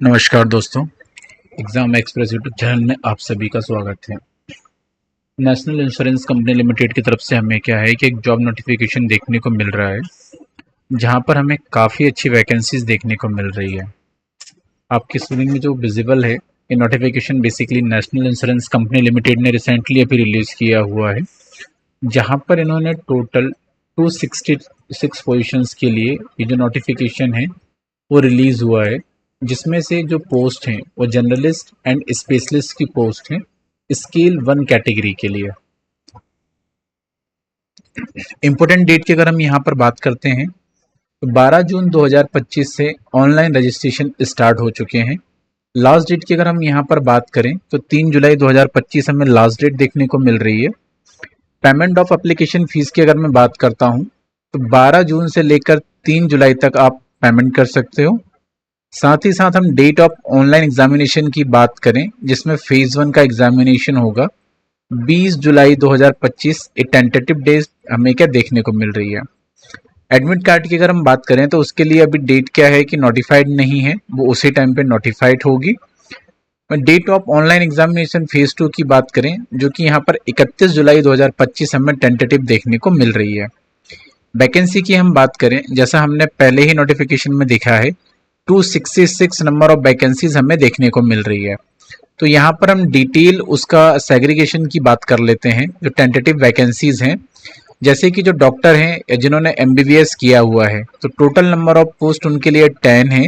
नमस्कार दोस्तों, exam express YouTube channel में आप सभी का स्वागत है। नेशनल इंश्योरेंस कंपनी लिमिटेड की तरफ से हमें क्या है कि एक जॉब नोटिफिकेशन देखने को मिल रहा है, जहां पर हमें काफ़ी अच्छी वैकेंसीज देखने को मिल रही है। आपकी स्क्रीन में जो विजिबल है, ये notification basically national insurance company limited ने रिसेंटली अभी रिलीज किया हुआ है, जहां पर इन्होंने टोटल 266 पोजीशंस के लिए ये जो नोटिफिकेशन है वो रिलीज हुआ है, जिसमें से जो पोस्ट हैं वो जर्नलिस्ट एंड स्पेशलिस्ट की पोस्ट हैं स्केल 1 कैटेगरी के लिए। इम्पोर्टेंट डेट की अगर हम यहाँ पर बात करते हैं तो 12 जून 2025 से ऑनलाइन रजिस्ट्रेशन स्टार्ट हो चुके हैं। लास्ट डेट की अगर हम यहाँ पर बात करें तो 3 जुलाई 2025 हमें लास्ट डेट देखने को मिल रही है। पेमेंट ऑफ एप्लीकेशन फीस की अगर मैं बात करता हूँ तो 12 जून से लेकर 3 जुलाई तक आप पेमेंट कर सकते हो। साथ ही साथ हम डेट ऑफ ऑनलाइन एग्जामिनेशन की बात करें, जिसमें फेज 1 का एग्जामिनेशन होगा 20 जुलाई 2025, एक टेंटेटिव डेट हमें क्या देखने को मिल रही है। एडमिट कार्ड की अगर हम बात करें तो उसके लिए अभी डेट क्या है कि नोटिफाइड नहीं है, वो उसी टाइम पे नोटिफाइड होगी। Date of online examination phase 2 की बात करें, जो कि यहाँ पर 31 जुलाई 2025 हमें टेंटेटिव देखने को मिल रही है। वैकेंसी की हम बात करें, जैसा हमने पहले ही नोटिफिकेशन में देखा है, 266 नंबर ऑफ वैकेंसीज हमें देखने को मिल रही है। तो यहाँ पर हम डिटेल उसका सेग्रीगेशन की बात कर लेते हैं। जो टेंटेटिव वैकेंसीज हैं, जैसे कि जो डॉक्टर हैं जिन्होंने एमबीबीएस किया हुआ है, तो टोटल नंबर ऑफ पोस्ट उनके लिए 10 है,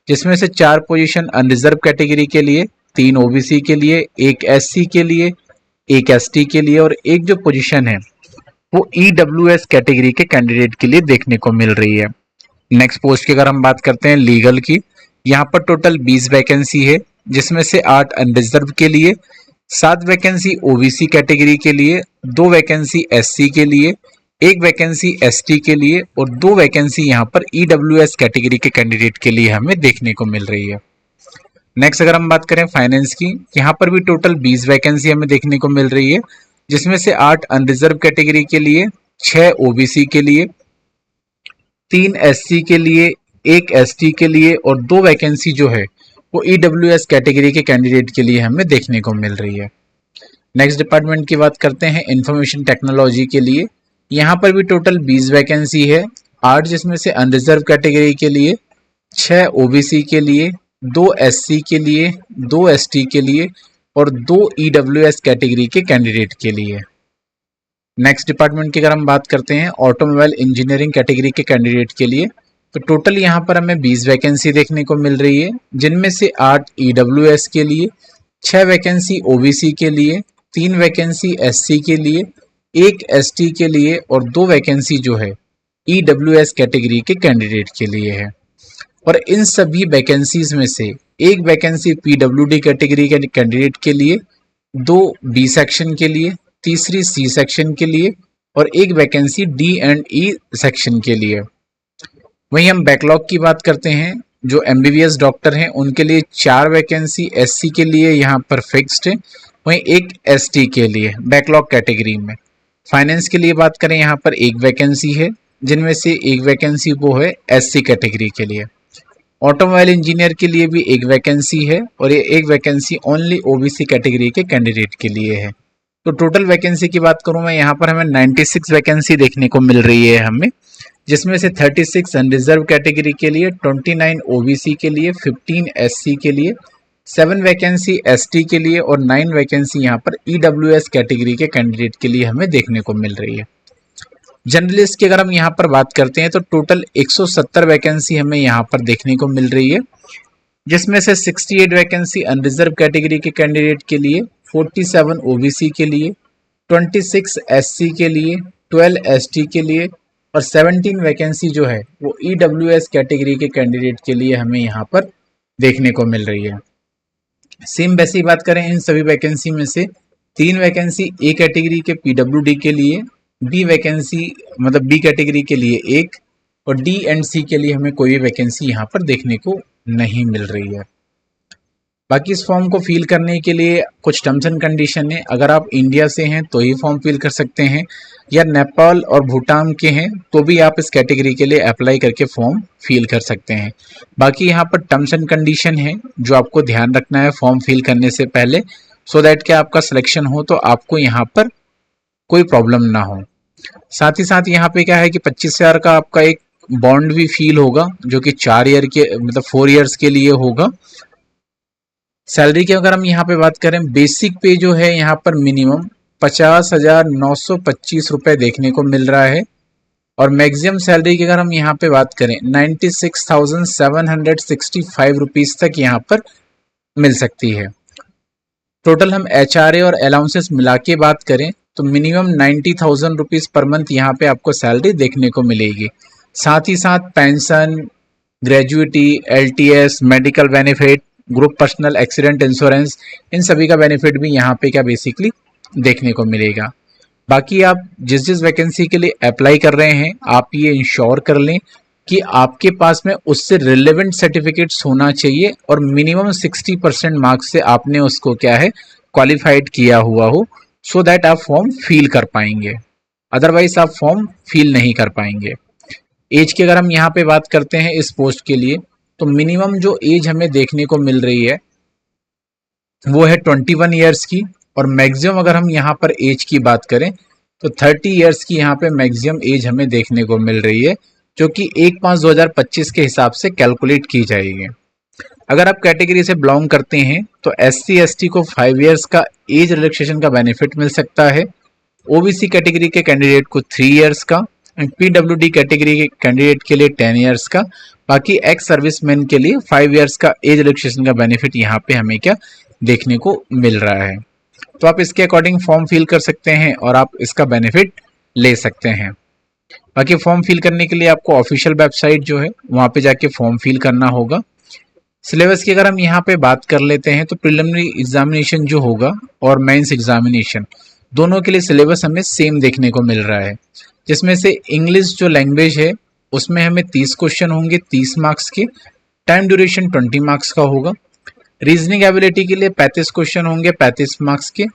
जिसमें से 4 पोजीशन अनरिजर्व कैटेगरी के लिए, 3 ओबीसी के लिए, 1 एससी के लिए, 1 एसटी के लिए और एक जो पोजीशन है वो ईडब्ल्यूएस कैटेगरी के कैंडिडेट के लिए देखने को मिल रही है। नेक्स्ट पोस्ट की अगर हम बात करते हैं लीगल की, यहाँ पर टोटल 20 वैकेंसी है, जिसमें से 8 अनरिजर्व के लिए, 7 वैकेंसी ओबीसी कैटेगरी के लिए, 2 वैकेंसी एससी के लिए, 1 वैकेंसी एसटी के लिए और 2 वैकेंसी यहाँ पर ईडब्ल्यूएस कैटेगरी के कैंडिडेट के लिए हमें देखने को मिल रही है। नेक्स्ट अगर हम बात करें फाइनेंस की, यहाँ पर भी टोटल 20 वैकेंसी हमें देखने को मिल रही है, जिसमें से 8 अनरिजर्व कैटेगरी के लिए, 6 ओबीसी के लिए, 3 एससी के लिए, 1 एसटी के लिए और 2 वैकेंसी जो है वो ईडब्ल्यूएस कैटेगरी के कैंडिडेट के लिए हमें देखने को मिल रही है। नेक्स्ट डिपार्टमेंट की बात करते हैं इंफॉर्मेशन टेक्नोलॉजी के लिए, यहाँ पर भी टोटल 20 वैकेंसी है, 8 जिसमें से अनरिजर्व कैटेगरी के लिए, 6 ओबीसी के लिए, 2 एससी के लिए, 2 एसटी के लिए और 2 ईडब्ल्यूएस कैटेगरी के कैंडिडेट के लिए। नेक्स्ट डिपार्टमेंट की अगर हम बात करते हैं ऑटोमोबाइल इंजीनियरिंग कैटेगरी के कैंडिडेट के लिए, तो टोटल यहाँ पर हमें 20 वैकेंसी देखने को मिल रही है, जिनमें से 8 ईडब्ल्यूएस के लिए, 6 वैकेंसी ओबीसी के लिए, 3 वैकेंसी एससी के लिए, 1 एसटी के लिए और 2 वैकेंसी जो है ईडब्ल्यूएस कैटेगरी के कैंडिडेट के लिए है। और इन सभी वैकेंसीज में से एक वैकेंसी पीडब्ल्यूडी कैटेगरी के कैंडिडेट के लिए, 2 बी सेक्शन के लिए, तीसरी सी सेक्शन के लिए और एक vacancy D and E section के लिए। वहीं हम बैकलॉग की बात करते हैं, जो एमबीबीएस डॉक्टर हैं उनके लिए 4 वैकेंसी एससी के लिए यहाँ पर फिक्स्ड है, वहीं एक एसटी के लिए बैकलॉग कैटेगरी में। फाइनेंस के लिए बात करें, यहाँ पर 1 वैकेंसी है, जिनमें से 1 वैकेंसी वो है एससी कैटेगरी के लिए। ऑटोमोबाइल इंजीनियर के लिए भी 1 वैकेंसी है और ये 1 वैकेंसी ओनली ओबीसी कैटेगरी के कैंडिडेट के लिए है। तो टोटल वैकेंसी की बात करूं मैं, यहाँ पर हमें 96 वैकेंसी देखने को मिल रही है हमें, जिसमें से 36 अनरिजर्व कैटेगरी के लिए, 29 ओबीसी के लिए, 15 एससी के लिए, 7 वैकेंसी एसटी के लिए और 9 वैकेंसी यहाँ पर ईडब्ल्यूएस कैटेगरी के कैंडिडेट के लिए हमें देखने को मिल रही है। जर्नलिस्ट की अगर हम यहाँ पर बात करते हैं तो टोटल 170 वैकेंसी हमें यहाँ पर देखने को मिल रही है, जिसमें से 68 वैकेंसी अनरिजर्व कैटेगरी के कैंडिडेट के लिए, 47 ओबीसी के लिए, 26 एससी के लिए, 12 एसटी के लिए और 17 वैकेंसी जो है वो ईडब्ल्यूएस कैटेगरी के कैंडिडेट के लिए हमें यहाँ पर देखने को मिल रही है। सेम वैसी बात करें, इन सभी वैकेंसी में से 3 वैकेंसी ए कैटेगरी के पीडब्ल्यूडी के लिए, बी वैकेंसी मतलब बी कैटेगरी के लिए 1 और डी एंड सी के लिए हमें कोई भी वैकेंसी यहाँ पर देखने को नहीं मिल रही है। बाकी इस फॉर्म को फिल करने के लिए कुछ टर्म्स एंड कंडीशन है। अगर आप इंडिया से हैं तो ही फॉर्म फिल कर सकते हैं, या नेपाल और भूटान के हैं तो भी आप इस कैटेगरी के लिए अप्लाई करके फॉर्म फिल कर सकते हैं। बाकी यहाँ पर टर्म्स एंड कंडीशन है जो आपको ध्यान रखना है फॉर्म फिल करने से पहले, सो दैट कि आपका सिलेक्शन हो तो आपको यहाँ पर कोई प्रॉब्लम ना हो। साथ ही साथ यहाँ पे क्या है कि 25,000 का आपका एक बॉन्ड भी फील होगा जो कि 4 ईयर के मतलब 4 ईयर्स के लिए होगा। सैलरी की अगर हम यहाँ पे बात करें, बेसिक पे जो है यहाँ पर मिनिमम 50,925 रुपए देखने को मिल रहा है, और मैक्सिमम सैलरी की अगर हम यहाँ पे बात करें 96,765 रुपीज तक यहाँ पर मिल सकती है। टोटल हम HRA और अलाउंसेस मिला के बात करें तो मिनिमम 90,000 रुपीज पर मंथ यहाँ पे आपको सैलरी देखने को मिलेगी। साथ ही साथ pension, gratuity, LTS, medical benefit, group personal accident insurance, इन सभी का बेनिफिट भी यहाँ पे क्या बेसिकली देखने को मिलेगा। बाकी आप जिस जिस वैकेंसी के लिए अप्लाई कर रहे हैं आप ये इंश्योर कर लें कि आपके पास में उससे रिलेवेंट सर्टिफिकेट्स होना चाहिए और मिनिमम 60% मार्क्स से आपने उसको क्या है क्वालिफाइड किया हुआ हो, सो दैट आप फॉर्म फिल कर पाएंगे, अदरवाइज आप फॉर्म फिल नहीं कर पाएंगे। एज की अगर हम यहाँ पे बात करते हैं इस पोस्ट के लिए, तो मिनिमम जो एज हमें देखने को मिल रही है वो है 21 ईयर्स की, और मैक्सिमम अगर हम यहाँ पर एज की बात करें तो 30 ईयर्स की यहाँ पे मैक्सिमम एज हमें देखने को मिल रही है, जो कि 1/5/2025 के हिसाब से कैलकुलेट की जाएगी। अगर आप कैटेगरी से बिलोंग करते हैं तो SC ST को 5 ईयर्स का एज रिलैक्सेशन का बेनिफिट मिल सकता है, OBC कैटेगरी के कैंडिडेट को 3 ईयर्स का, एंड PWD कैटेगरी के कैंडिडेट के लिए 10 ईयर्स का, बाकी एक्स सर्विसमैन के लिए 5 ईयर्स का एज रिलैक्सेशन का बेनिफिट यहाँ पे हमें क्या देखने को मिल रहा है। तो आप इसके अकॉर्डिंग फॉर्म फिल कर सकते हैं और आप इसका बेनिफिट ले सकते हैं। बाकी फॉर्म फिल करने के लिए आपको ऑफिशियल वेबसाइट जो है वहाँ पे जाके फॉर्म फिल करना होगा। सिलेबस की अगर हम यहाँ पे बात कर लेते हैं तो प्रिलिमिनरी एग्जामिनेशन जो होगा और मेंस एग्जामिनेशन दोनों के लिए सिलेबस हमें सेम देखने को मिल रहा है, जिसमें से इंग्लिश जो लैंग्वेज है उसमें हमें 30 क्वेश्चन होंगे 30 मार्क्स के, टाइम ड्यूरेशन 20 मार्क्स का होगा। रीजनिंग एबिलिटी के लिए 35 क्वेश्चन होंगे 35 मार्क्स के,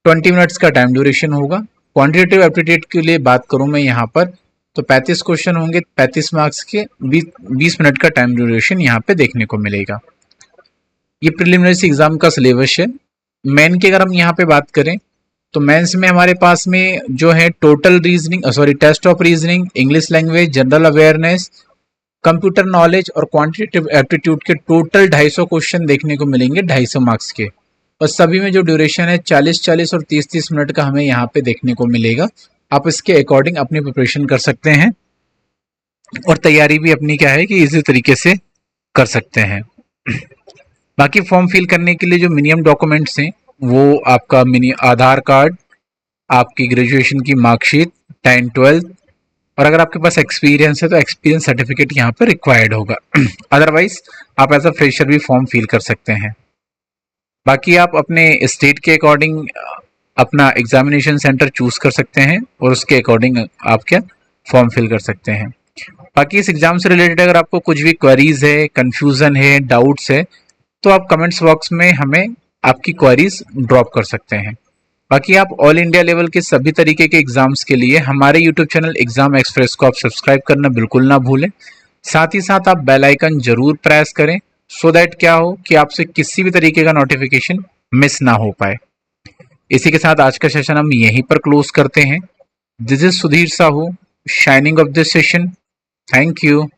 20 मिनट्स का टाइम ड्यूरेशन होगा। क्वांटिटेटिव एप्टीट्यूड के लिए बात करूं मैं यहाँ पर तो 35 क्वेश्चन होंगे 35 मार्क्स के, 20 मिनट का टाइम ड्यूरेशन यहाँ पे देखने को मिलेगा। ये प्रिलिमिनरी एग्जाम का सिलेबस है। मेन की अगर हम यहाँ पे बात करें तो मेंस में हमारे पास में जो है total reasoning test of reasoning, English language, general awareness, computer knowledge और क्वांटिटेटिव एप्टीट्यूड के टोटल 250 क्वेश्चन देखने को मिलेंगे 250 मार्क्स के, और सभी में जो ड्यूरेशन है 40-40 और 30-30 मिनट का हमें यहाँ पे देखने को मिलेगा। आप इसके अकॉर्डिंग अपनी प्रिपरेशन कर सकते हैं और तैयारी भी अपनी क्या है कि इसी तरीके से कर सकते हैं। बाकी फॉर्म फिल करने के लिए जो मिनिमम डॉक्यूमेंट्स हैं वो आपका आधार कार्ड, आपकी ग्रेजुएशन की मार्कशीट, 10th-12th, और अगर आपके पास एक्सपीरियंस है तो एक्सपीरियंस सर्टिफिकेट यहाँ पर रिक्वायर्ड होगा। अदरवाइज आप एज अ फ्रेशर भी फॉर्म फिल कर सकते हैं। बाकी आप अपने स्टेट के अकॉर्डिंग अपना एग्जामिनेशन सेंटर चूज कर सकते हैं और उसके अकॉर्डिंग आप क्या फॉर्म फिल कर सकते हैं। बाकी इस एग्जाम से रिलेटेड अगर आपको कुछ भी क्वेरीज है, कंफ्यूजन है, डाउट्स है तो आप कमेंट्स बॉक्स में हमें आपकी क्वेरीज ड्रॉप कर सकते हैं। बाकी आप ऑल इंडिया लेवल के सभी तरीके के एग्जाम्स के लिए हमारे यूट्यूब चैनल एग्जाम एक्सप्रेस को आप सब्सक्राइब करना बिल्कुल ना भूलें। साथ ही साथ आप बेल आइकन जरूर प्रेस करें, सो दैट क्या हो कि आपसे किसी भी तरीके का नोटिफिकेशन मिस ना हो पाए। इसी के साथ आज का सेशन हम यहीं पर क्लोज करते हैं। This is Sudhir Sahu shining of this session. Thank you.